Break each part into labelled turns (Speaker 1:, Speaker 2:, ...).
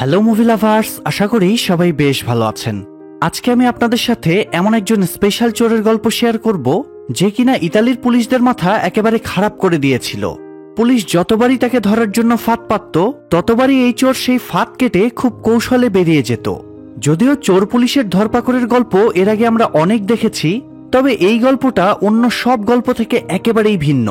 Speaker 1: Hello movie lovers, আশা করি সবাই বেশ ভালো আছেন। আজকে আমি আপনাদের সাথে এমন একজন স্পেশাল চোরের গল্প শেয়ার করব যে কিনা ইতালির পুলিশদের মাথা একেবারে খারাপ করে দিয়েছিল। পুলিশ যতবারই তাকে ধরার জন্য ফাঁদ পাতত, ততবারই এই চোর সেই ফাঁদ কেটে খুব কৌশলে বেরিয়ে যেত। যদিও চোর পুলিশের ধরপাকড়ের গল্প এর আগে আমরা অনেক দেখেছি, তবে এই গল্পটা অন্য সব গল্প থেকে একেবারেই ভিন্ন।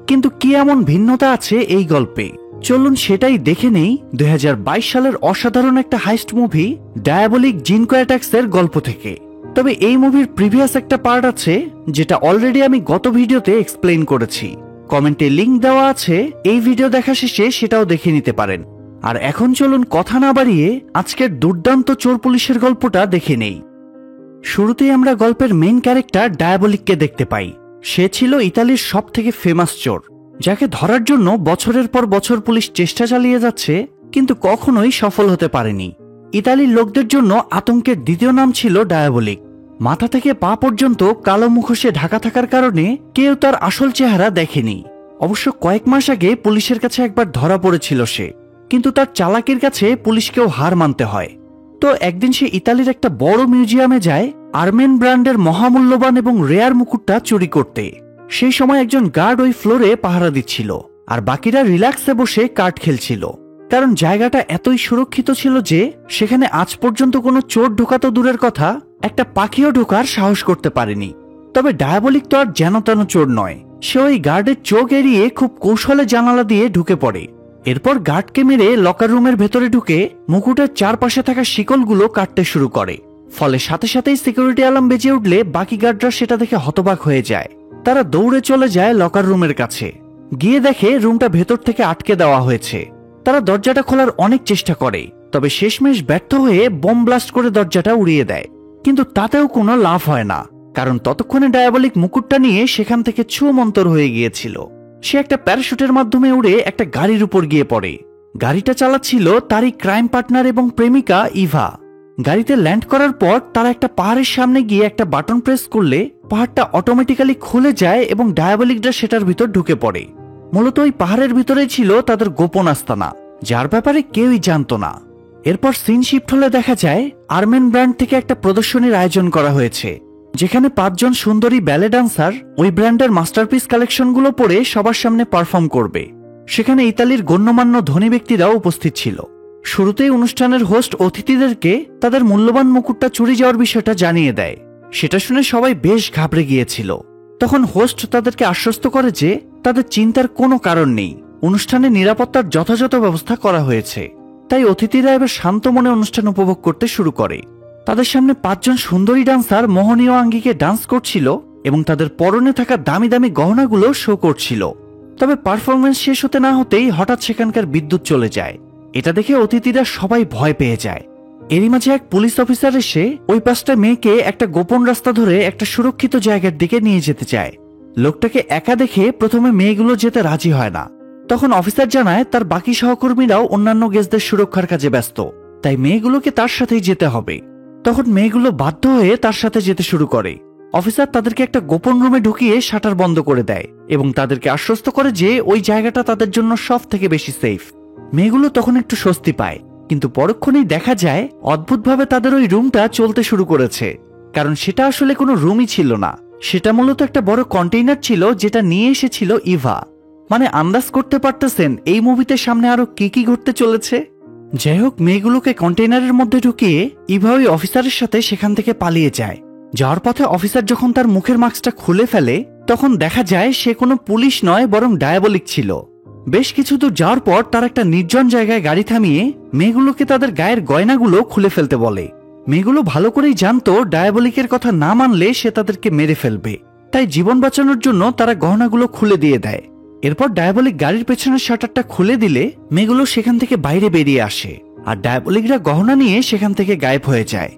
Speaker 1: কিন্তু কি এমন ভিন্নতা আছে এই গল্পে, চলুন সেটাই দেখে নেই 2022 সালের অসাধারণ একটা হাইস্ট মুভি ডায়াবলিক জিনকো অ্যাটাকস এর গল্প থেকে। তবে এই মুভির প্রিভিয়াস একটা পার্ট আছে যেটা অলরেডি আমি গত ভিডিওতে এক্সপ্লেইন করেছি। কমেন্টে লিংক দেওয়া আছে, এই ভিডিও দেখা শেষে সেটাও দেখে নিতে পারেন। আর এখন চলুন কথা না বাড়িয়ে আজকের দুর্দান্ত চোর পুলিশের গল্পটা দেখে নেই। শুরুতেই আমরা গল্পের মেইন ক্যারেক্টার ডায়াবলিককে দেখতে পাই। সে ছিল ইতালির সব থেকে ফেমাস চোর, যাকে ধরার জন্য বছরের পর বছর পুলিশ চেষ্টা চালিয়ে যাচ্ছে, কিন্তু কখনোই সফল হতে পারেনি। ইতালির লোকদের জন্য আতঙ্কের দ্বিতীয় নাম ছিল ডায়াবলিক। মাথা থেকে পা পর্যন্ত কালো মুখোশে ঢাকা থাকার কারণে কেউ তার আসল চেহারা দেখেনি। অবশ্য কয়েক মাস আগে পুলিশের কাছে একবার ধরা পড়েছিল সে, কিন্তু তার চালাকির কাছে পুলিশকেও হার মানতে হয়। তো একদিন সে ইতালির একটা বড় মিউজিয়ামে যায় আর্মেন ব্র্যান্ডের মহামূল্যবান এবং রেয়ার মুকুটটা চুরি করতে। সেই সময় একজন গার্ড ওই ফ্লোরে পাহারা দিচ্ছিল, আর বাকিরা রিল্যাক্সে বসে কার্ড খেলছিল, কারণ জায়গাটা এতই সুরক্ষিত ছিল যে সেখানে আজ পর্যন্ত কোনো চোর ঢোকা তো দূরের কথা, একটা পাখিও ঢোকার সাহস করতে পারেনি। তবে ডায়াবলিক তো আর যেন তেন চোর নয়। সে ওই গার্ডের চোখ এড়িয়ে খুব কৌশলে জানালা দিয়ে ঢুকে পড়ে। এরপর গার্ডকে মেরে লকার রুমের ভেতরে ঢুকে মুকুটের চারপাশে থাকা শিকলগুলো কাটতে শুরু করে। ফলে সাথে সাথেই সিকিউরিটি অ্যালার্ম বেজে উঠলে বাকি গার্ডরা সেটা দেখে হতবাক হয়ে যায়। তারা দৌড়ে চলে যায় লকার রুমের কাছে, গিয়ে দেখে রুমটা ভেতর থেকে আটকে দেওয়া হয়েছে। তারা দরজাটা খোলার অনেক চেষ্টা করে, তবে শেষমেশ ব্যর্থ হয়ে বোম ব্লাস্ট করে দরজাটা উড়িয়ে দেয়। কিন্তু তাতেও কোনো লাভ হয় না, কারণ ততক্ষণে ডায়াবলিক মুকুটটা নিয়ে সেখান থেকে ছুমন্তর হয়ে গিয়েছিল। সে একটা প্যারাশুটের মাধ্যমে উড়ে একটা গাড়ির উপর গিয়ে পড়ে। গাড়িটা চালাচ্ছিল তারই ক্রাইম পার্টনার এবং প্রেমিকা ইভা। গাড়িতে ল্যান্ড করার পর তারা একটা পাহাড়ের সামনে গিয়ে একটা বাটন প্রেস করলে পাহাড়টা অটোমেটিক্যালি খুলে যায় এবং ডায়াবলিকরা সেটার ভিতর ঢুকে পড়ে। মূলত ওই পাহাড়ের ভিতরেই ছিল তাদের গোপন আস্তানা, যার ব্যাপারে কেউই জানতো না। এরপর সিন শিফট হলে দেখা যায় আর্মেন ব্র্যান্ড থেকে একটা প্রদর্শনীর আয়োজন করা হয়েছে, যেখানে 5 জন সুন্দরী ব্যালে ডান্সার ওই ব্র্যান্ডের মাস্টারপিস কালেকশনগুলো পরে সবার সামনে পারফর্ম করবে। সেখানে ইতালির গণ্যমান্য ধনী ব্যক্তিরাও উপস্থিত ছিল। শুরুতেই অনুষ্ঠানের হোস্ট অতিথিদেরকে তাদের মূল্যবান মুকুটটা চুরি যাওয়ার বিষয়টা জানিয়ে দেয়। সেটা শুনে সবাই বেশ ঘাবড়ে গিয়েছিল। তখন হোস্ট তাদেরকে আশ্বস্ত করে যে তাদের চিন্তার কোনো কারণ নেই, অনুষ্ঠানে নিরাপত্তার যথাযথ ব্যবস্থা করা হয়েছে। তাই অতিথিরা এবার শান্ত মনে অনুষ্ঠান উপভোগ করতে শুরু করে। তাদের সামনে 5 জন সুন্দরী ডান্সার মোহনীয় আঙ্গিকে ডান্স করছিল এবং তাদের পরনে থাকা দামি দামি গহনাগুলো শো করছিল। তবে পারফরমেন্স শেষ হতে না হতেই হঠাৎ সেখানকার বিদ্যুৎ চলে যায়। এটা দেখে অতিথিরা সবাই ভয় পেয়ে যায়। এরই মাঝে এক পুলিশ অফিসার এসে ওই 5টা মেয়েকে একটা গোপন রাস্তা ধরে একটা সুরক্ষিত জায়গার দিকে নিয়ে যেতে চায়। লোকটাকে একা দেখে প্রথমে মেয়েগুলো যেতে রাজি হয় না। তখন অফিসার জানায় তার বাকি সহকর্মীরাও অন্যান্য গেস্টদের সুরক্ষার কাজে ব্যস্ত, তাই মেয়েগুলোকে তার সাথেই যেতে হবে। তখন মেয়েগুলো বাধ্য হয়ে তার সাথে যেতে শুরু করে। অফিসার তাদেরকে একটা গোপন রুমে ঢুকিয়ে শাটার বন্ধ করে দেয় এবং তাদেরকে আশ্বস্ত করে যে ওই জায়গাটা তাদের জন্য সব থেকে বেশি সেফ। মেয়েগুলো তখন একটু স্বস্তি পায়, কিন্তু পরক্ষণেই দেখা যায় অদ্ভুতভাবে তাদের ওই রুমটা চলতে শুরু করেছে। কারণ সেটা আসলে কোনো রুমই ছিল না, সেটা মূলত একটা বড় কন্টেইনার ছিল যেটা নিয়ে এসেছিল ইভা। মানে আন্দাজ করতে পারতেছেন এই মুভিতে সামনে আরো কি কি ঘটতে চলেছে। যাই হোক, মেয়েগুলোকে কন্টেইনারের মধ্যে ঢুকিয়ে ইভা ওই অফিসারের সাথে সেখান থেকে পালিয়ে যায়। যাওয়ার পথে অফিসার যখন তার মুখের মাস্কটা খুলে ফেলে, তখন দেখা যায় সে কোনো পুলিশ নয় বরং ডায়াবলিক ছিল। বেশ কিছু দূর যাওয়ার পর তার একটা নির্জন জায়গায় গাড়ি থামিয়ে মেয়েগুলোকে তাদের গায়ের গয়নাগুলো খুলে ফেলতে বলে। মেয়েগুলো ভালো করেই জানতো ডায়াবলিকের কথা না মানলে সে তাদেরকে মেরে ফেলবে, তাই জীবন বাঁচানোর জন্য তারা গহনাগুলো খুলে দিয়ে দেয়। এরপর ডায়াবলিক গাড়ির পেছনের শাটারটা খুলে দিলে মেয়েগুলো সেখান থেকে বাইরে বেরিয়ে আসে, আর ডায়াবলিকরা গহনা নিয়ে সেখান থেকে গায়েব হয়ে যায়।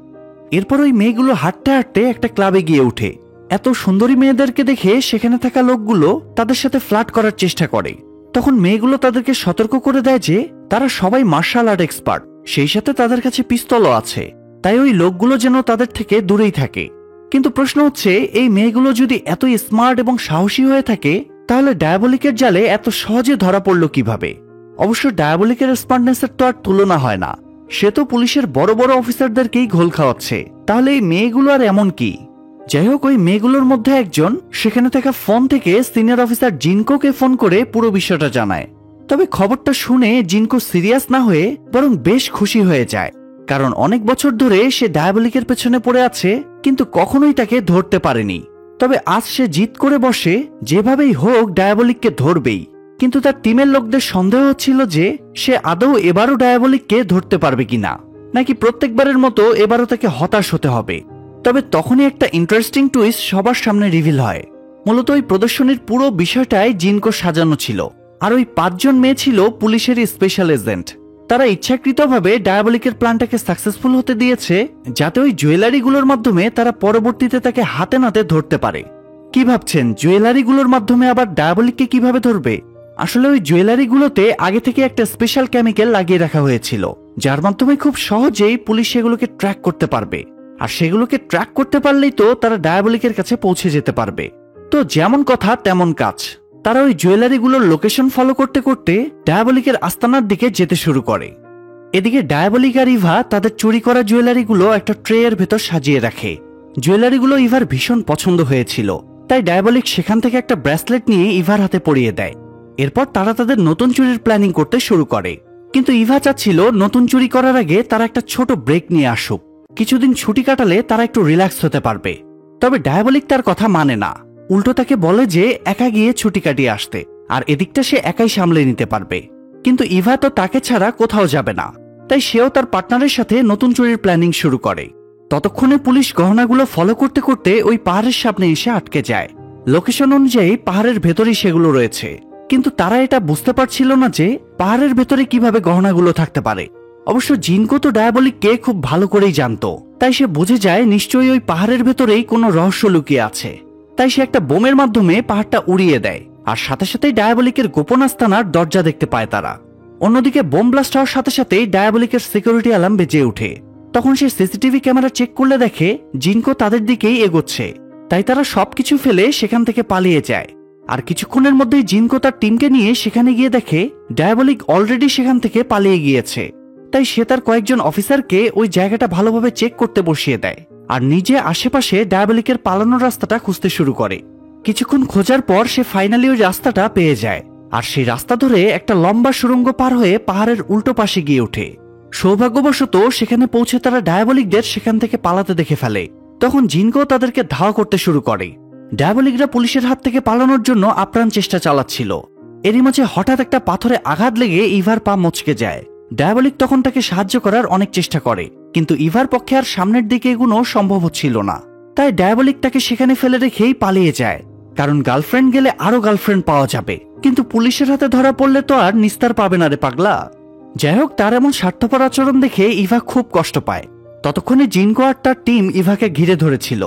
Speaker 1: এরপর ওই মেয়েগুলো হাঁটতে হাঁটতে একটা ক্লাবে গিয়ে উঠে। এত সুন্দরী মেয়েদেরকে দেখে সেখানে থাকা লোকগুলো তাদের সাথে ফ্লার্ট করার চেষ্টা করে। তখন মেয়েগুলো তাদেরকে সতর্ক করে দেয় যে তারা সবাই মার্শাল আর্ট এক্সপার্ট, সেই সাথে তাদের কাছে পিস্তলও আছে, তাই ওই লোকগুলো যেন তাদের থেকে দূরেই থাকে। কিন্তু প্রশ্ন হচ্ছে, এই মেয়েগুলো যদি এতই স্মার্ট এবং সাহসী হয়ে থাকে, তাহলে ডায়াবলিকের জালে এত সহজে ধরা পড়ল কিভাবে? অবশ্য ডায়াবলিকের স্মার্টনেসের তো আর তুলনা হয় না, সে তো পুলিশের বড় বড় অফিসারদেরকেই ঘোল খাওয়াচ্ছে, তাহলে এই মেয়েগুলো আর এমন কি? যাই হোক, ওই মেয়েগুলোর মধ্যে একজন সেখানে থাকা ফোন থেকে সিনিয়র অফিসার জিনকোকে ফোন করে পুরো বিষয়টা জানায়। তবে খবরটা শুনে জিনকো সিরিয়াস না হয়ে বরং বেশ খুশি হয়ে যায়, কারণ অনেক বছর ধরে সে ডায়াবলিকের পেছনে পড়ে আছে কিন্তু কখনোই তাকে ধরতে পারেনি। তবে আজ সে জিদ করে বসে যেভাবেই হোক ডায়াবলিককে ধরবেই। কিন্তু তার টিমের লোকদের সন্দেহ হচ্ছিল যে সে আদৌ এবারও ডায়াবলিককে ধরতে পারবে কিনা, নাকি প্রত্যেকবারের মতো এবারও তাকে হতাশ হতে হবে। তবে তখনই একটা ইন্টারেস্টিং টুইস্ট সবার সামনে রিভিল হয়। মূলত ওই প্রদর্শনীর পুরো বিষয়টাই জিনকো সাজানো ছিল, আর ওই 5 জন মেয়ে ছিল পুলিশেরই স্পেশাল এজেন্ট। তারা ইচ্ছাকৃতভাবে ডায়াবলিকের প্ল্যানটাকে সাকসেসফুল হতে দিয়েছে, যাতে ওই জুয়েলারিগুলোর মাধ্যমে তারা পরবর্তীতে তাকে হাতে নাতে ধরতে পারে। কি ভাবছেন, জুয়েলারিগুলোর মাধ্যমে আবার ডায়াবলিককে কিভাবে ধরবে? আসলে ওই জুয়েলারিগুলোতে আগে থেকে একটা স্পেশাল কেমিক্যাল লাগিয়ে রাখা হয়েছিল, যার মাধ্যমে খুব সহজেই পুলিশ সেগুলোকে ট্র্যাক করতে পারবে। আর সেগুলোকে ট্র্যাক করতে পারলেই তো তারা ডায়াবলিকের কাছে পৌঁছে যেতে পারবে। তো যেমন কথা তেমন কাজ, তারা ওই জুয়েলারিগুলোর লোকেশন ফলো করতে করতে ডায়াবলিকের আস্তানার দিকে যেতে শুরু করে। এদিকে ডায়াবলিক আর ইভা তাদের চুরি করা জুয়েলারিগুলো একটা ট্রেয়ের ভেতর সাজিয়ে রাখে। জুয়েলারিগুলো ইভার ভীষণ পছন্দ হয়েছিল, তাই ডায়াবলিক সেখান থেকে একটা ব্রেসলেট নিয়ে ইভার হাতে পরিয়ে দেয়। এরপর তারা তাদের নতুন চুরির প্ল্যানিং করতে শুরু করে, কিন্তু ইভা চাচ্ছিল নতুন চুরি করার আগে তারা একটা ছোট ব্রেক নিয়ে আসুক। কিছুদিন ছুটি কাটালে তারা একটু রিল্যাক্স হতে পারবে। তবে ডায়াবলিক তার কথা মানে না, উল্টো তাকে বলে যে একা গিয়ে ছুটি কাটিয়ে আসতে, আর এদিকটা সে একাই সামলে নিতে পারবে। কিন্তু ইভা তো তাকে ছাড়া কোথাও যাবে না, তাই সেও তার পার্টনারের সাথে নতুন চুরির প্ল্যানিং শুরু করে। ততক্ষণে পুলিশ গহনাগুলো ফলো করতে করতে ওই পাহাড়ের সামনে এসে আটকে যায়। লোকেশন অনুযায়ী পাহাড়ের ভেতরেই সেগুলো রয়েছে, কিন্তু তারা এটা বুঝতে পারছিল না যে পাহাড়ের ভেতরে কিভাবে গহনাগুলো থাকতে পারে। অবশ্য জিনকো তো ডায়াবলিককে খুব ভালো করেই জানতো, তাই সে বুঝে যায় নিশ্চয়ই ওই পাহাড়ের ভেতরেই কোনো রহস্য লুকিয়ে আছে। তাই সে একটা বোমের মাধ্যমে পাহাড়টা উড়িয়ে দেয়, আর সাথে সাথেই ডায়াবলিকের গোপন আস্তানার দরজা দেখতে পায় তারা। অন্যদিকে বোম ব্লাস্ট হওয়ার সাথে সাথেই ডায়াবলিকের সিকিউরিটি অ্যালার্ম বেজে ওঠে। তখন সে সিসিটিভি ক্যামেরা চেক করলে দেখে জিনকো তাদের দিকেই এগোচ্ছে, তাই তারা সবকিছু ফেলে সেখান থেকে পালিয়ে যায়। আর কিছুক্ষণের মধ্যেই জিনকো তার টিমকে নিয়ে সেখানে গিয়ে দেখে ডায়াবলিক অলরেডি সেখান থেকে পালিয়ে গিয়েছে। তাই সে তার কয়েকজন অফিসারকে ওই জায়গাটা ভালোভাবে চেক করতে বসিয়ে দেয়, আর নিজে আশেপাশে ডায়াবলিকের পালানোর রাস্তাটা খুঁজতে শুরু করে। কিছুক্ষণ খোঁজার পর সে ফাইনালি ওই রাস্তাটা পেয়ে যায়, আর সেই রাস্তা ধরে একটা লম্বা সুড়ঙ্গ পার হয়ে পাহাড়ের উল্টো পাশে গিয়ে ওঠে। সৌভাগ্যবশত সেখানে পৌঁছে তারা ডায়াবলিকদের সেখান থেকে পালাতে দেখে ফেলে। তখন জিনকো তাদেরকে ধাওয়া করতে শুরু করে। ডায়াবলিকরা পুলিশের হাত থেকে পালানোর জন্য আপ্রাণ চেষ্টা চালাচ্ছিল। এরই মাঝে হঠাৎ একটা পাথরে আঘাত লেগে ইভার পা মচকে যায়। ডায়াবলিক তখন তাকে সাহায্য করার অনেক চেষ্টা করে, কিন্তু ইভার পক্ষে আর সামনের দিকে এগুনো সম্ভব হচ্ছিল না। তাই ডায়াবলিক তাকে সেখানে ফেলে রেখেই পালিয়ে যায়, কারণ গার্লফ্রেন্ড গেলে আরো গার্লফ্রেন্ড পাওয়া যাবে, কিন্তু পুলিশের হাতে ধরা পড়লে তো আর নিস্তার পাবে না রে পাগলা। যাই হোক, তার এমন স্বার্থপর আচরণ দেখে ইভা খুব কষ্ট পায়। ততক্ষণে জিনকো আর তার টিম ইভাকে ঘিরে ধরেছিল।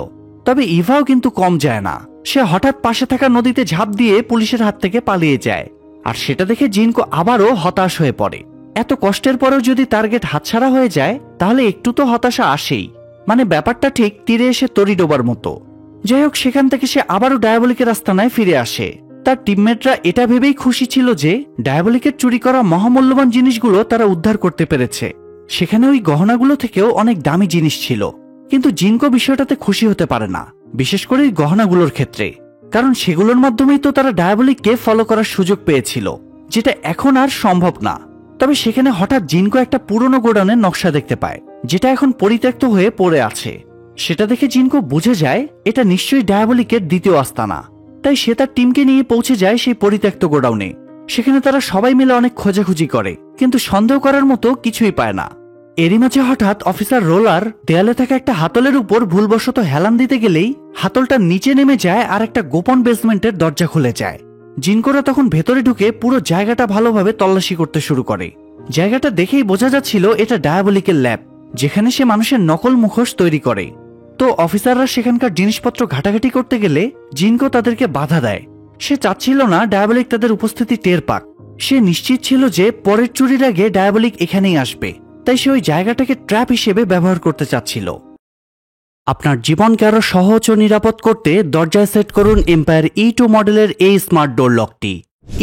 Speaker 1: তবে ইভাও কিন্তু কম যায় না, সে হঠাৎ পাশে থাকা নদীতে ঝাঁপ দিয়ে পুলিশের হাত থেকে পালিয়ে যায়। আর সেটা দেখে জিনকো আবারও হতাশ হয়ে পড়ে। এত কষ্টের পরেও যদি টার্গেট হাতছাড়া হয়ে যায় তাহলে একটু তো হতাশা আসেই, মানে ব্যাপারটা ঠিক তীরে এসে তরি ডোবার মতো। যাই হোক, সেখান থেকে সে আবারও ডায়াবলিকের আস্তানায় ফিরে আসে। তার টিমমেটরা এটা ভেবেই খুশি ছিল যে ডায়াবলিকের চুরি করা মহামূল্যবান জিনিসগুলো তারা উদ্ধার করতে পেরেছে। সেখানে ওই গহনাগুলো থেকেও অনেক দামি জিনিস ছিল, কিন্তু জিনকো বিষয়টাতে খুশি হতে পারে না, বিশেষ করে এই গহনাগুলোর ক্ষেত্রে, কারণ সেগুলোর মাধ্যমেই তো তারা ডায়াবলিককে ফলো করার সুযোগ পেয়েছিল, যেটা এখন আর সম্ভব না। তবে সেখানে হঠাৎ জিনকো একটা পুরনো গোডাউনের নকশা দেখতে পায়, যেটা এখন পরিত্যক্ত হয়ে পড়ে আছে। সেটা দেখে জিনকো বুঝে যায় এটা নিশ্চয়ই ডায়াবলিকের দ্বিতীয় আস্তানা। তাই সে তার টিমকে নিয়ে পৌঁছে যায় সেই পরিত্যক্ত গোডাউনে। সেখানে তারা সবাই মিলে অনেক খোঁজাখুঁজি করে, কিন্তু সন্দেহ করার মতো কিছুই পায় না। এরই মাঝে হঠাৎ অফিসার রোলার দেয়ালে থাকা একটা হাতলের উপর ভুলবশত হেলান দিতে গেলেই হাতলটা নিচে নেমে যায় আর একটা গোপন বেসমেন্টের দরজা খুলে যায়। জিনকোরা তখন ভেতরে ঢুকে পুরো জায়গাটা ভালোভাবে তল্লাশি করতে শুরু করে। জায়গাটা দেখেই বোঝা যাচ্ছিল এটা ডায়াবলিকের ল্যাব, যেখানে সে মানুষের নকল মুখোশ তৈরি করে। তো অফিসাররা সেখানকার জিনিসপত্র ঘাটাঘাটি করতে গেলে জিনকো তাদেরকে বাধা দেয়। সে চাচ্ছিল না ডায়াবলিক তাদের উপস্থিতি টের পাক। সে নিশ্চিত ছিল যে পরের চুরির আগে ডায়াবলিক এখানেই আসবে, তাই সে ওই জায়গাটাকে ট্র্যাপ হিসেবে ব্যবহার করতে চাচ্ছিল। আপনার জীবনকে আরো সহজ ও নিরাপদ করতে দরজায় সেট করুন এম্পায়ার E2 মডেলের এই স্মার্ট ডোর লকটি।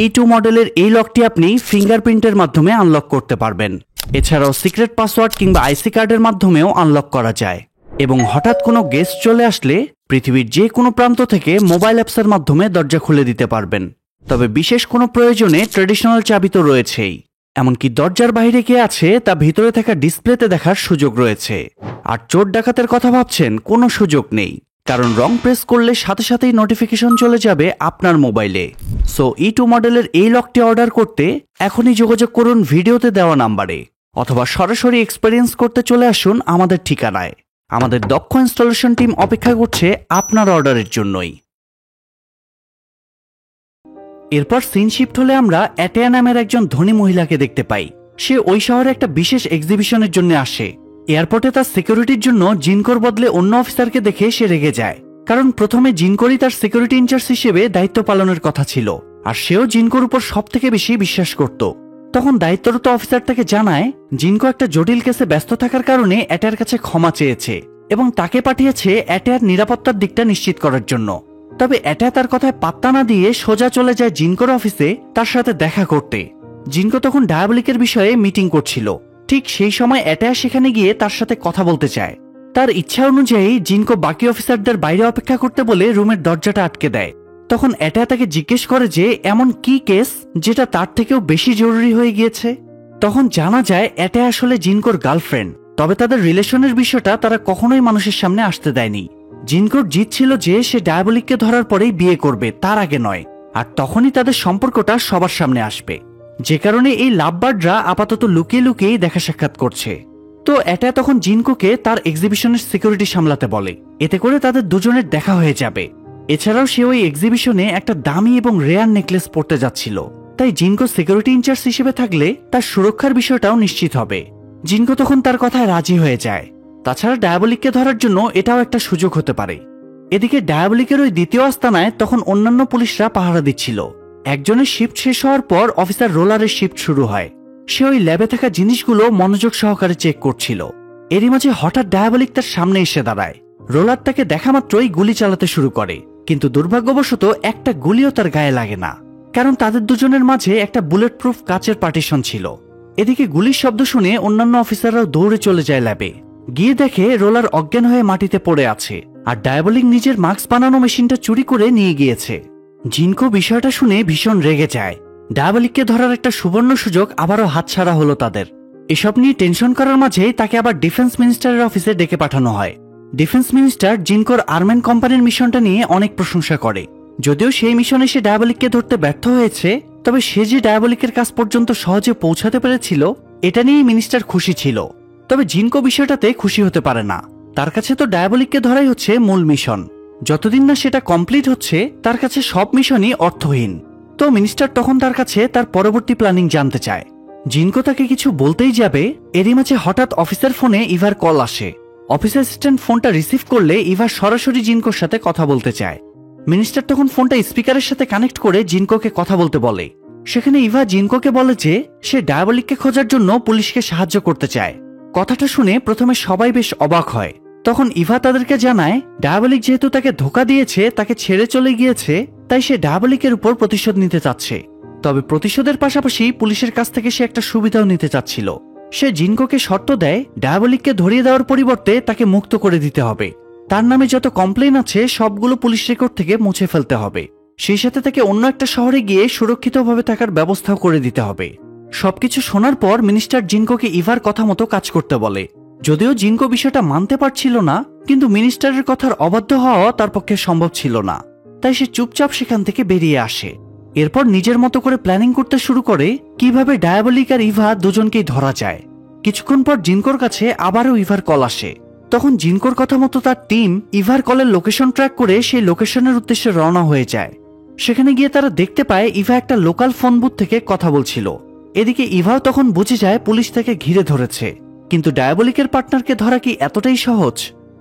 Speaker 1: E2 মডেলের এই লকটি আপনি ফিঙ্গারপ্রিন্টের মাধ্যমে আনলক করতে পারবেন। এছাড়াও সিক্রেট পাসওয়ার্ড কিংবা আইসি কার্ডের মাধ্যমেও আনলক করা যায়। এবং হঠাৎ কোনো গেস্ট চলে আসলে পৃথিবীর যে কোনো প্রান্ত থেকে মোবাইল অ্যাপসের মাধ্যমে দরজা খুলে দিতে পারবেন। তবে বিশেষ কোনো প্রয়োজনে ট্র্যাডিশনাল চাবি তো রয়েছেই, এমনকি দরজার বাইরে কে আছে তা ভিতরে থাকা ডিসপ্লেতে দেখার সুযোগ রয়েছে। আর চোর ডাকাতের কথা ভাবছেন, কোনো সুযোগ নেই, কারণ রং প্রেস করলে সাথে সাথেই নোটিফিকেশন চলে যাবে আপনার মোবাইলে। সো E2 মডেলের এই লকটি অর্ডার করতে এখনই যোগাযোগ করুন ভিডিওতে দেওয়া নাম্বারে, অথবা সরাসরি এক্সপেরিয়েন্স করতে চলে আসুন আমাদের ঠিকানায়। আমাদের দক্ষ ইনস্টলেশন টিম অপেক্ষা করছে আপনার অর্ডারের জন্যই। এরপর সিন শিফট হলে আমরা অ্যাটেয়া নামের একজন ধনী মহিলাকে দেখতে পাই। সে ওই শহরে একটা বিশেষ এক্সিবিশনের জন্য আসে। এয়ারপোর্টে তার সিকিউরিটির জন্য জিনকোর বদলে অন্য অফিসারকে দেখে সে রেগে যায়, কারণ প্রথমে জিনকোরই তার সিকিউরিটি ইনচার্জ হিসেবে দায়িত্ব পালনের কথা ছিল, আর সেও জিনকোর উপর সব থেকে বেশি বিশ্বাস করত। তখন দায়িত্বরত অফিসার তাকে জানায় জিনকো একটা জটিল কেসে ব্যস্ত থাকার কারণে অ্যাটেয়ার কাছে ক্ষমা চেয়েছে এবং তাকে পাঠিয়েছে অ্যাটেয়ার নিরাপত্তার দিকটা নিশ্চিত করার জন্য। তবে অ্যাটেয়া তার কথায় পাত্তা না দিয়ে সোজা চলে যায় জিনকোর অফিসে তার সাথে দেখা করতে। জিনকো তখন ডায়াবলিকের বিষয়ে মিটিং করছিল। ঠিক সেই সময় অ্যাটেয়া সেখানে গিয়ে তার সাথে কথা বলতে চায়। তার ইচ্ছা অনুযায়ী জিনকো বাকি অফিসারদের বাইরে অপেক্ষা করতে বলে রুমের দরজাটা আটকে দেয়। তখন অ্যাটেয়া তাকে জিজ্ঞেস করে যে এমন কি কেস যেটা তার থেকেও বেশি জরুরি হয়ে গিয়েছে। তখন জানা যায় অ্যাটেয়া আসলে জিনকোর গার্লফ্রেন্ড, তবে তাদের রিলেশনের বিষয়টা তারা কখনোই মানুষের সামনে আসতে দেয়নি। জিনকোর জিদ ছিল যে সে ডায়াবলিককে ধরার পরেই বিয়ে করবে, তার আগে নয়, আর তখনই তাদের সম্পর্কটা সবার সামনে আসবে। যে কারণে এই লাভবার্ডরা আপাতত লুকিয়ে লুকিয়েই দেখা সাক্ষাৎ করছে। তো অ্যাটেয়া তখন জিনকোকে তার এক্সিবিশনের সিকিউরিটি সামলাতে বলে, এতে করে তাদের দুজনের দেখা হয়ে যাবে। এছাড়াও সে ওই এক্সিবিশনে একটা দামি এবং রেয়ার নেকলেস পরতে যাচ্ছিল, তাই জিনকো সিকিউরিটি ইনচার্জ হিসেবে থাকলে তার সুরক্ষার বিষয়টাও নিশ্চিত হবে। জিনকো তখন তার কথায় রাজি হয়ে যায়। তাছাড়া ডায়াবলিককে ধরার জন্য এটাও একটা সুযোগ হতে পারে। এদিকে ডায়াবলিকের ওই দ্বিতীয় আস্তানায় তখন অন্যান্য পুলিশরা পাহারা দিচ্ছিল। একজনের শিফট শেষ হওয়ার পর অফিসার রোলারের শিফট শুরু হয়। সে ওই ল্যাবে থাকা জিনিসগুলো মনোযোগ সহকারে চেক করছিল। এরই মাঝে হঠাৎ ডায়াবলিক তার সামনে এসে দাঁড়ায়। রোলার তাকে দেখা মাত্রই গুলি চালাতে শুরু করে, কিন্তু দুর্ভাগ্যবশত একটা গুলিও তার গায়ে লাগে না, কারণ তাদের দুজনের মাঝে একটা বুলেট প্রুফ কাচের পার্টিশন ছিল। এদিকে গুলির শব্দ শুনে অন্যান্য অফিসাররাও দৌড়ে চলে যায় ল্যাবে। গিয়ে দেখে রোলার অজ্ঞান হয়ে মাটিতে পড়ে আছে, আর ডায়াবলিক নিজের মাস্ক বানানো মেশিনটা চুরি করে নিয়ে গিয়েছে। জিনকো বিষয়টা শুনে ভীষণ রেগে যায়। ডায়াবলিককে ধরার একটা সুবর্ণ সুযোগ আবারও হাতছাড়া হলো তাদের। এসব নিয়ে টেনশন করার মাঝেই তাকে আবার ডিফেন্স মিনিস্টারের অফিসে ডেকে পাঠানো হয়। ডিফেন্স মিনিস্টার জিনকোর আর্মেন কোম্পানির মিশনটা নিয়ে অনেক প্রশংসা করে। যদিও সেই মিশনে সে ডায়াবলিককে ধরতে ব্যর্থ হয়েছে, তবে সে যে ডায়াবলিকের কাছ পর্যন্ত সহজে পৌঁছাতে পেরেছিল এটা নিয়েই মিনিস্টার খুশি ছিল। তবে জিনকো বিষয়টাতে খুশি হতে পারে না। তার কাছে তো ডায়াবলিককে ধরাই হচ্ছে মূল মিশন। যতদিন না সেটা কমপ্লিট হচ্ছে তার কাছে সব মিশনই অর্থহীন। তো মিনিস্টার তখন তার কাছে তার পরবর্তী প্ল্যানিং জানতে চায়। জিনকো তাকে কিছু বলতেই যাবে, এরই মাঝে হঠাৎ অফিসের ফোনে ইভার কল আসে। অফিস অ্যাসিস্ট্যান্ট ফোনটা রিসিভ করলে ইভা সরাসরি জিনকোর সাথে কথা বলতে চায়। মিনিস্টার তখন ফোনটা স্পিকারের সাথে কানেক্ট করে জিনকোকে কথা বলতে বলে। সেখানে ইভা জিনকোকে বলে যে সে ডায়াবলিককে খোঁজার জন্য পুলিশকে সাহায্য করতে চায়। কথাটা শুনে প্রথমে সবাই বেশ অবাক হয়। তখন ইভা তাদেরকে জানায় ডায়াবলিক যেহেতু তাকে ধোঁকা দিয়েছে, তাকে ছেড়ে চলে গিয়েছে, তাই সে ডায়াবলিকের উপর প্রতিশোধ নিতে চাচ্ছে। তবে প্রতিশোধের পাশাপাশি পুলিশের কাছ থেকে সে একটা সুবিধাও নিতে চাচ্ছিল। সে জিনকোকে শর্ত দেয় ডায়াবলিককে ধরিয়ে দেওয়ার পরিবর্তে তাকে মুক্ত করে দিতে হবে। তার নামে যত কমপ্লেইন আছে সবগুলো পুলিশ রেকর্ড থেকে মুছে ফেলতে হবে। সেই সাথে তাকে অন্য একটা শহরে গিয়ে সুরক্ষিতভাবে থাকার ব্যবস্থাও করে দিতে হবে। সবকিছু শোনার পর মিনিস্টার জিনকোকে ইভার কথা মতো কাজ করতে বলে। যদিও জিনকো বিষয়টা মানতে পারছিল না, কিন্তু মিনিস্টারের কথার অবাধ্য হওয়া তার পক্ষে সম্ভব ছিল না, তাই সে চুপচাপ সেখান থেকে বেরিয়ে আসে। এরপর নিজের মতো করে প্ল্যানিং করতে শুরু করে কিভাবে ডায়াবলিক আর ইভা দুজনকেই ধরা যায়। কিছুক্ষণ পর জিনকোর কাছে আবারও ইভার কল আসে। তখন জিনকোর কথা মতো তার টিম ইভার কলের লোকেশন ট্র্যাক করে সেই লোকেশনের উদ্দেশ্যে রওনা হয়ে যায়। সেখানে গিয়ে তারা দেখতে পায় ইভা একটা লোকাল ফোন বুথ থেকে কথা বলছিল। এদিকে ইভাও তখন বুঝে যায় পুলিশ তাকে ঘিরে ধরেছে। কিন্তু ডায়াবলিকের পার্টনারকে ধরা কি এতটাই সহজ?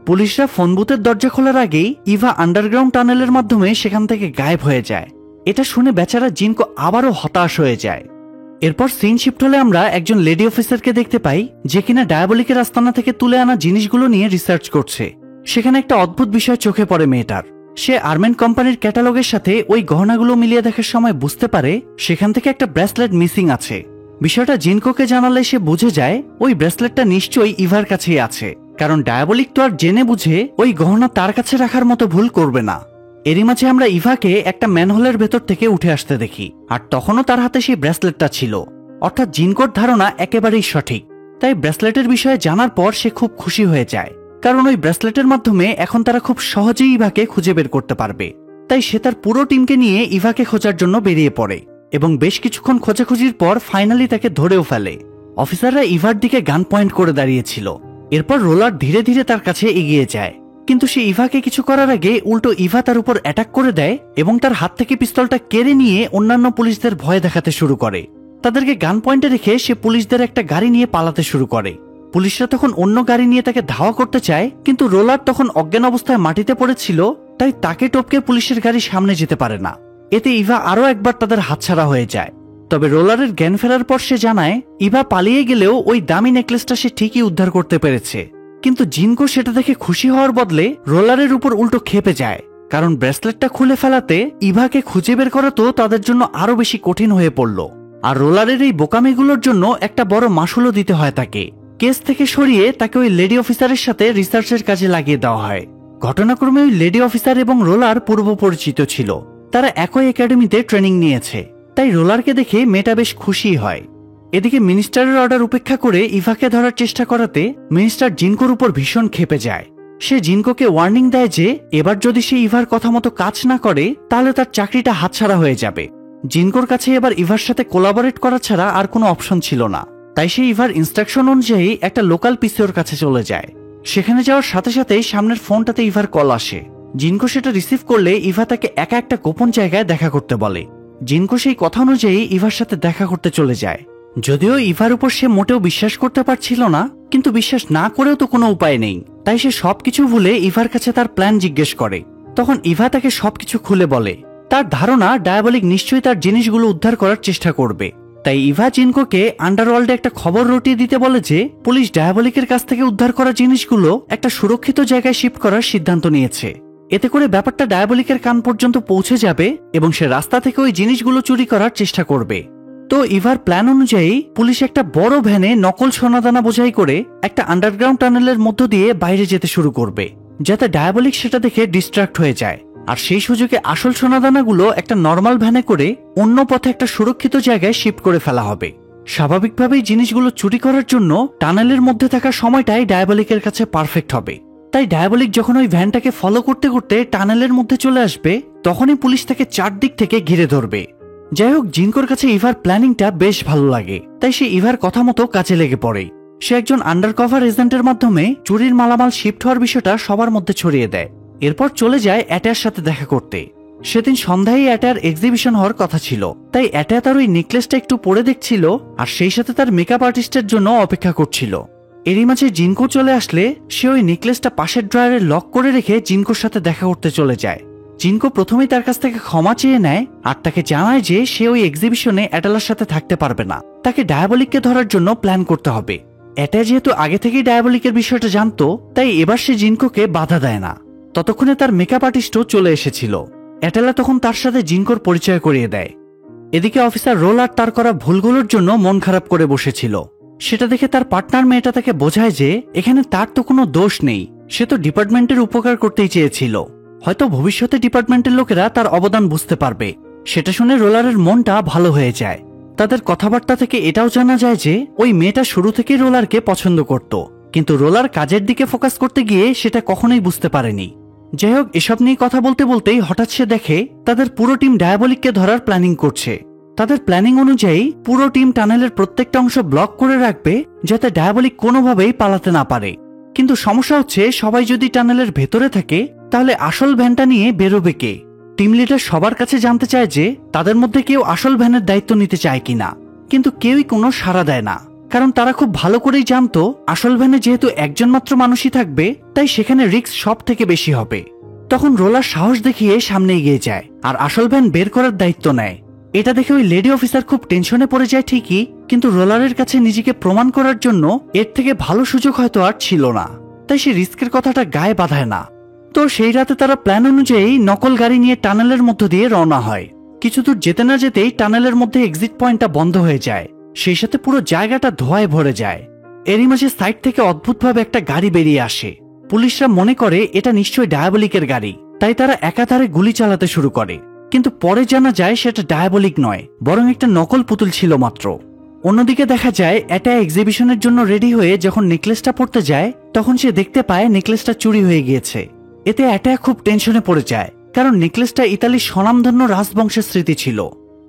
Speaker 1: পুলিশরা ফোন বুথের দরজা খোলার আগেই ইভা আন্ডারগ্রাউন্ড টানেলের মাধ্যমে সেখান থেকে গায়েব হয়ে যায়। এটা শুনে বেচারা জিনকো আবারও হতাশ হয়ে যায়। এরপর সিন শিফট হলে আমরা একজন লেডি অফিসারকে দেখতে পাই যে কিনা ডায়াবলিকের আস্তানা থেকে তুলে আনা জিনিসগুলো নিয়ে রিসার্চ করছে। সেখানে একটা অদ্ভুত বিষয় চোখে পড়ে মেয়েটার। সে আর্মেন কোম্পানির ক্যাটালগের সাথে ওই গহনাগুলো মিলিয়ে দেখার সময় বুঝতে পারে সেখান থেকে একটা ব্রেসলেট মিসিং আছে। বিষয়টা জিনকোকে জানালে সে বুঝে যায় ওই ব্রেসলেটটা নিশ্চয়ই ইভার কাছেই আছে, কারণ ডায়াবলিক তো আর জেনে বুঝে ওই গহনা তার কাছে রাখার মতো ভুল করবে না। এরই মাঝে আমরা ইভাকে একটা ম্যানহোলের ভেতর থেকে উঠে আসতে দেখি, আর তখনও তার হাতে সেই ব্রেসলেটটা ছিল। অর্থাৎ জিনকোর ধারণা একেবারেই সঠিক। তাই ব্রেসলেটের বিষয়ে জানার পর সে খুব খুশি হয়ে যায়, কারণ ওই ব্রেসলেটের মাধ্যমে এখন তারা খুব সহজেই ইভাকে খুঁজে বের করতে পারবে। তাই সে তার পুরো টিমকে নিয়ে ইভাকে খোঁজার জন্য বেরিয়ে পড়ে এবং বেশ কিছুক্ষণ খোঁজাখুঁজির পর ফাইনালি তাকে ধরেও ফেলে। অফিসাররা ইভার দিকে গান পয়েন্ট করে দাঁড়িয়েছিল। এরপর রোলার ধীরে ধীরে তার কাছে এগিয়ে যায়, কিন্তু সে ইভাকে কিছু করার আগে উল্টো ইভা তার উপর অ্যাটাক করে দেয় এবং তার হাত থেকে পিস্তলটা কেড়ে নিয়ে অন্যান্য পুলিশদের ভয় দেখাতে শুরু করে। তাদেরকে গান পয়েন্টে রেখে সে পুলিশদের একটা গাড়ি নিয়ে পালাতে শুরু করে। পুলিশরা তখন অন্য গাড়ি নিয়ে তাকে ধাওয়া করতে চায়, কিন্তু রোলার তখন অজ্ঞান অবস্থায় মাটিতে পড়েছিল, তাই তাকে টপকে পুলিশের গাড়ি সামনে যেতে পারে না। এতে ইভা আরও একবার তাদের হাতছাড়া হয়ে যায়। তবে রোলারের জ্ঞান ফেরার পর সে জানায় ইভা পালিয়ে গেলেও ওই দামি নেকলেসটা সে ঠিকই উদ্ধার করতে পেরেছে। কিন্তু জিনকো সেটা দেখে খুশি হওয়ার বদলে রোলারের উপর উল্টো ক্ষেপে যায়, কারণ ব্রেসলেটটা খুলে ফেলাতে ইভাকে খুঁজে বের করা তো তাদের জন্য আরো বেশি কঠিন হয়ে পড়ল। আর রোলারের এই বোকামিগুলোর জন্য একটা বড় মাশুলও দিতে হয় তাকে। কেস থেকে সরিয়ে তাকে ওই লেডি অফিসারের সাথে রিসার্চের কাজে লাগিয়ে দেওয়া হয়। ঘটনাক্রমে ওই লেডি অফিসার এবং রোলার পূর্ব পরিচিত ছিল, তারা একই একাডেমিতে ট্রেনিং নিয়েছে, তাই রোলারকে দেখে মেয়েটা বেশ খুশি হয়। এদিকে মিনিস্টারের অর্ডার উপেক্ষা করে ইভাকে ধরার চেষ্টা করাতে মিনিস্টার জিনকোর উপর ভীষণ ক্ষেপে যায়। সে জিনকোকে ওয়ার্নিং দেয় যে এবার যদি সে ইভার কথা মতো কাজ না করে তাহলে তার চাকরিটা হাতছাড়া হয়ে যাবে। জিনকোর কাছে এবার ইভার সাথে কোলাবরেট করা ছাড়া আর কোনো অপশন ছিল না, তাই সে ইভার ইনস্ট্রাকশন অনুযায়ী একটা লোকাল পিসিওর কাছে চলে যায়। সেখানে যাওয়ার সাথে সাথেই সামনের ফোনটাতে ইভার কল আসে। জিনকো সেটা রিসিভ করলে ইভা তাকে একা একটা গোপন জায়গায় দেখা করতে বলে। জিনকো সেই কথা অনুযায়ী ইভার সাথে দেখা করতে চলে যায়। যদিও ইভার উপর সে মোটেও বিশ্বাস করতে পারছিল না, কিন্তু বিশ্বাস না করেও তো কোনো উপায় নেই, তাই সে সবকিছু ভুলে ইভার কাছে তার প্ল্যান জিজ্ঞেস করে। তখন ইভা তাকে সবকিছু খুলে বলে। তার ধারণা ডায়াবলিক নিশ্চয়ই তার জিনিসগুলো উদ্ধার করার চেষ্টা করবে। তাই ইভা জিনকোকে আন্ডারওয়ার্ল্ডে একটা খবর রটিয়ে দিতে বলে যে পুলিশ ডায়াবলিকের কাছ থেকে উদ্ধার করা জিনিসগুলো একটা সুরক্ষিত জায়গায় শিফট করার সিদ্ধান্ত নিয়েছে। এতে করে ব্যাপারটা ডায়াবলিকের কান পর্যন্ত পৌঁছে যাবে এবং সে রাস্তা থেকে ওই জিনিসগুলো চুরি করার চেষ্টা করবে। তো ইভার প্ল্যান অনুযায়ী পুলিশ একটা বড় ভ্যানে নকল সোনাদানা বোঝাই করে একটা আন্ডারগ্রাউন্ড টানেলের মধ্য দিয়ে বাইরে যেতে শুরু করবে, যাতে ডায়াবলিক সেটা দেখে ডিস্ট্রাক্ট হয়ে যায়। আর সেই সুযোগে আসল সোনাদানাগুলো একটা নর্মাল ভ্যানে করে অন্য পথে একটা সুরক্ষিত জায়গায় শিফট করে ফেলা হবে। স্বাভাবিকভাবেই জিনিসগুলো চুরি করার জন্য টানেলের মধ্যে থাকা সময়টাই ডায়াবলিকের কাছে পারফেক্ট হবে। তাই ডায়াবলিক যখন ওই ভ্যানটাকে ফলো করতে করতে টানেলের মধ্যে চলে আসবে, তখনই পুলিশ তাকে চারদিক থেকে ঘিরে ধরবে। যাই হোক, জিনকোর কাছে ইভার প্ল্যানিংটা বেশ ভালো লাগে, তাই সে ইভার কথা মতো কাজে লেগে পড়ে। সে একজন আন্ডারকভার এজেন্টের মাধ্যমে চুরির মালামাল শিফট হওয়ার বিষয়টা সবার মধ্যে ছড়িয়ে দেয়। এরপর চলে যায় অ্যাটার সাথে দেখা করতে। সেদিন সন্ধ্যায় অ্যাটার এক্সিবিশন হওয়ার কথা ছিল, তাই অ্যাটা তার ওই নেকলেসটা একটু পরে দেখছিল আর সেই সাথে তার মেকআপ আর্টিস্টের জন্য অপেক্ষা করছিল। এরই মাঝে জিনকো চলে আসলে সে ওই নেকলেসটা পাশের ড্রয়ারে লক করে রেখে জিনকোর সাথে দেখা করতে চলে যায়। জিনকো প্রথমেই তার কাছ থেকে ক্ষমা চেয়ে নেয় আর তাকে জানায় যে সে ওই এক্সিবিশনে অ্যাটালার সাথে থাকতে পারবে না, তাকে ডায়াবলিককে ধরার জন্য প্ল্যান করতে হবে। অ্যাটা যেহেতু আগে থেকেই ডায়াবলিকের বিষয়টা জানতো, তাই এবার সে জিনকোকে বাধা দেয় না। ততক্ষণে তার মেকআপ আর্টিস্টও চলে এসেছিল। অ্যাটালা তখন তার সাথে জিনকোর পরিচয় করিয়ে দেয়। এদিকে অফিসার রোলার তার করা ভুলগুলোর জন্য মন খারাপ করে বসেছিল। সেটা দেখে তার পার্টনার মেয়েটা তাকে বোঝায় যে এখানে তার তো কোনো দোষ নেই, সে তো ডিপার্টমেন্টের উপকার করতেই চেয়েছিল। হয়তো ভবিষ্যতে ডিপার্টমেন্টের লোকেরা তার অবদান বুঝতে পারবে। সেটা শুনে রোলারের মনটা ভালো হয়ে যায়। তাদের কথাবার্তা থেকে এটাও জানা যায় যে ওই মেয়েটা শুরু থেকেই রোলারকে পছন্দ করত, কিন্তু রোলার কাজের দিকে ফোকাস করতে গিয়ে সেটা কখনোই বুঝতে পারেনি। যাই হোক, এসব নিয়ে কথা বলতে বলতেই হঠাৎ সে দেখে তাদের পুরো টিম ডায়াবলিককে ধরার প্ল্যানিং করছে। তাদের প্ল্যানিং অনুযায়ী পুরো টিম টানেলের প্রত্যেকটা অংশ ব্লক করে রাখবে যাতে ডায়াবলিক কোনোভাবেই পালাতে না পারে। কিন্তু সমস্যা হচ্ছে, সবাই যদি টানেলের ভেতরে থাকে তাহলে আসল ভ্যানটা নিয়ে বেরোবে কে? টিম লিডার সবার কাছে জানতে চায় যে তাদের মধ্যে কেউ আসল ভ্যানের দায়িত্ব নিতে চায় কিনা, কিন্তু কেউই কোনো সাড়া দেয় না, কারণ তারা খুব ভালো করেই জানতো আসল ভ্যানে যেহেতু একজন মাত্র মানুষই থাকবে, তাই সেখানে রিস্ক সব থেকে বেশি হবে। তখন রোলার সাহস দেখিয়ে সামনে এগিয়ে যায় আর আসল ভ্যান বের করার দায়িত্ব নেয়। এটা দেখে ওই লেডি অফিসার খুব টেনশনে পড়ে যায় ঠিকই, কিন্তু রোলারের কাছে নিজেকে প্রমাণ করার জন্য এর থেকে ভালো সুযোগ হয়তো আর ছিল না, তাই সে রিস্কের কথাটা গায়ে বাঁধায় না। তো সেই রাতে তারা প্ল্যান অনুযায়ী নকল গাড়ি নিয়ে টানেলের মধ্য দিয়ে রওনা হয়। কিছু দূর যেতে না যেতেই টানেলের মধ্যে এক্সিট পয়েন্টটা বন্ধ হয়ে যায়। সেই সাথে পুরো জায়গাটা ধোঁয়ায় ভরে যায়। এরই মাঝে সাইড থেকে অদ্ভুতভাবে একটা গাড়ি বেরিয়ে আসে। পুলিশরা মনে করে এটা নিশ্চয়ই ডায়াবলিকের গাড়ি, তাই তারা একাধারে গুলি চালাতে শুরু করে। কিন্তু পরে জানা যায় সেটা ডায়াবলিক নয়, বরং একটা নকল পুতুল ছিল মাত্র। অন্যদিকে দেখা যায় এটা এক্সিবিশনের জন্য রেডি হয়ে যখন নেকলেসটা পড়তে যায়, তখন সে দেখতে পায় নেকলেসটা চুরি হয়ে গিয়েছে। এতে এটা খুব টেনশনে পড়ে যায়, কারণ নেকলেসটা ইতালির স্বনামধন্য রাজবংশের স্মৃতি ছিল।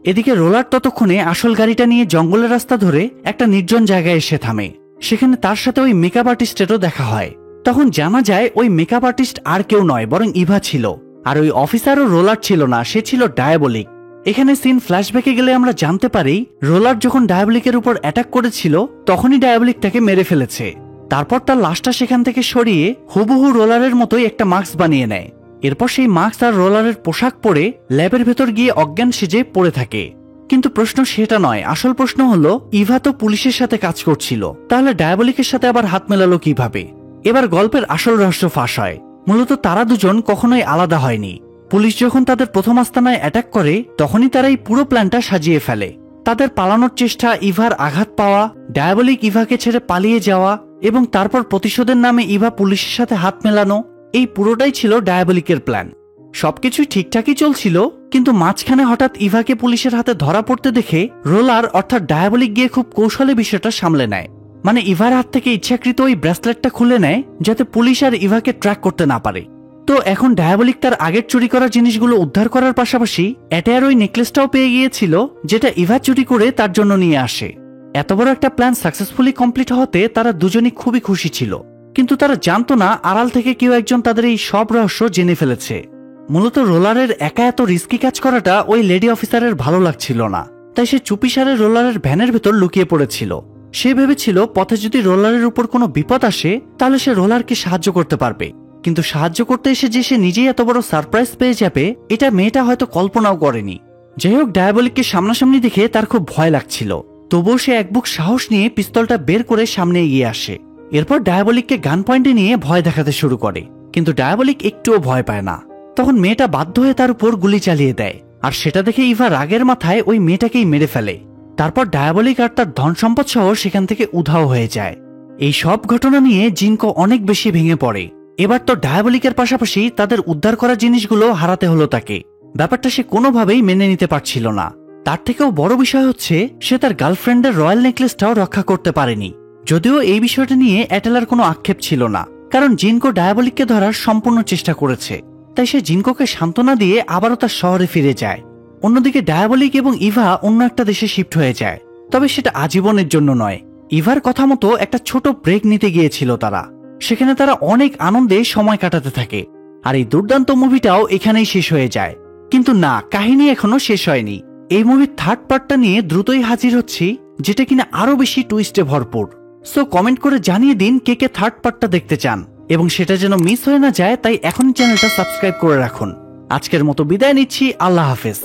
Speaker 1: এদিকে রোলার ততক্ষণে আসল গাড়িটা নিয়ে জঙ্গলের রাস্তা ধরে একটা নির্জন জায়গায় এসে থামে। সেখানে তার সাথে ওই মেকআপ আর্টিস্টেরও দেখা হয়। তখন জানা যায় ওই মেকআপ আর্টিস্ট আর কেউ নয়, বরং ইভা ছিল। আর ওই অফিসারও রোলার ছিল না, সে ছিল ডায়াবলিক। এখানে সিন ফ্ল্যাশব্যাকে গেলে আমরা জানতে পারি রোলার যখন ডায়াবলিকের উপর অ্যাটাক করেছিল তখনই ডায়াবলিকটাকে মেরে ফেলেছে। তারপর তার লাশটা সেখান থেকে সরিয়ে হুবহু রোলারের মতোই একটা মাস্ক বানিয়ে নেয়। এরপর সেই মাস্ক আর রোলারের পোশাক পরে ল্যাবের ভেতর গিয়ে অজ্ঞান সেজে পড়ে থাকে। কিন্তু প্রশ্ন সেটা নয়, আসল প্রশ্ন হলো ইভা তো পুলিশের সাথে কাজ করছিল, তাহলে ডায়াবলিকের সাথে আবার হাত মেলালো কিভাবে? এবার গল্পের আসল রহস্য ফাঁস হয়। মূলত তারা দুজন কখনোই আলাদা হয়নি। পুলিশ যখন তাদের প্রথম আস্তানায় অ্যাটাক করে তখনই তারা এই পুরো প্ল্যানটা সাজিয়ে ফেলে। তাদের পালানোর চেষ্টা, ইভার আঘাত পাওয়া, ডায়াবলিক ইভাকে ছেড়ে পালিয়ে যাওয়া এবং তারপর প্রতিশোধের নামে ইভা পুলিশের সাথে হাত মেলানো, এই পুরোটাই ছিল ডায়াবলিকের প্ল্যান। সবকিছুই ঠিকঠাকই চলছিল, কিন্তু মাঝখানে হঠাৎ ইভাকে পুলিশের হাতে ধরা পড়তে দেখে রোলার অর্থাৎ ডায়াবলিক গিয়ে খুব কৌশলে বিষয়টা সামলে নেয়। মানে ইভার হাত থেকে ইচ্ছাকৃত ওই ব্রেসলেটটা খুলে নেয় যাতে পুলিশ আর ইভাকে ট্র্যাক করতে না পারে। তো এখন ডায়াবলিক তার আগের চুরি করা জিনিসগুলো উদ্ধার করার পাশাপাশি এটার ওই নেকলেসটাও পেয়ে গিয়েছিল, যেটা ইভা চুরি করে তার জন্য নিয়ে আসে। এত বড় একটা প্ল্যান সাকসেসফুলি কমপ্লিট হতে তারা দুজনই খুবই খুশি ছিল, কিন্তু তারা জানতো না আড়াল থেকে কেউ একজন তাদের এই সব রহস্য জেনে ফেলেছে। মূলত রোলারের একা এত রিস্কি কাজ করাটা ওই লেডি অফিসারের ভালো লাগছিল না, তাই সে চুপিসারে রোলারের ভ্যানের ভেতর লুকিয়ে পড়েছিল। সে ভেবেছিল পথে যদি রোলারের উপর কোনো বিপদ আসে তাহলে সে রোলারকে সাহায্য করতে পারবে, কিন্তু সাহায্য করতে এসে যে সে নিজেই এত বড় সারপ্রাইজ পেয়ে যাবে এটা মেয়েটা হয়তো কল্পনাও করেনি। যাই হোক, ডায়াবলিককে সামনাসামনি দেখে তার খুব ভয় লাগছিল, তবুও সে এক বুক সাহস নিয়ে পিস্তলটা বের করে সামনে এগিয়ে আসে। এরপর ডায়াবলিককে গান পয়েন্টে নিয়ে ভয় দেখাতে শুরু করে, কিন্তু ডায়াবলিক একটুও ভয় পায় না। তখন মেয়েটা বাধ্য হয়ে তার উপর গুলি চালিয়ে দেয়, আর সেটা দেখে ইভা রাগের মাথায় ওই মেয়েটাকেই মেরে ফেলে। তারপর ডায়াবলিক আর তার ধন সম্পদ সহ সেখান থেকে উধাও হয়ে যায়। এই সব ঘটনা নিয়ে জিনকো অনেক বেশি ভেঙে পড়ে। এবার তো ডায়াবলিকের পাশাপাশি তাদের উদ্ধার করা জিনিসগুলো হারাতে হলো তাকে। ব্যাপারটা সে কোনোভাবেই মেনে নিতে পারছিল না। তার থেকেও বড় বিষয় হচ্ছে সে তার গার্লফ্রেন্ডের রয়্যাল নেকলেসটাও রক্ষা করতে পারেনি। যদিও এই বিষয়টা নিয়ে অ্যাটেলার কোনো আক্ষেপ ছিল না, কারণ জিনকো ডায়াবলিককে ধরার সম্পূর্ণ চেষ্টা করেছে। তাই সে জিনকোকে সান্ত্বনা দিয়ে আবারও তার শহরে ফিরে যায়। অন্যদিকে ডায়াবলিক এবং ইভা অন্য একটা দেশে শিফট হয়ে যায়, তবে সেটা আজীবনের জন্য নয়। ইভার কথা মতো একটা ছোট ব্রেক নিতে গিয়েছিল তারা। সেখানে তারা অনেক আনন্দে সময় কাটাতে থাকে। আর এই দুর্দান্ত মুভিটাও এখানেই শেষ হয়ে যায়। কিন্তু না, কাহিনী এখনো শেষ হয়নি। এই মুভির থার্ড পার্টটা নিয়ে দ্রুতই হাজির হচ্ছি, যেটা কিনা আরো বেশি টুইস্টে ভরপুর। সো কমেন্ট করে জানিয়ে দিন কে কে থার্ড পার্টটা দেখতে চান, এবং সেটা যেন মিস হয়ে না যায়, তাই এখনই চ্যানেলটা সাবস্ক্রাইব করে রাখুন। আজকের মতো বিদায় নিচ্ছি, আল্লাহ হাফেজ।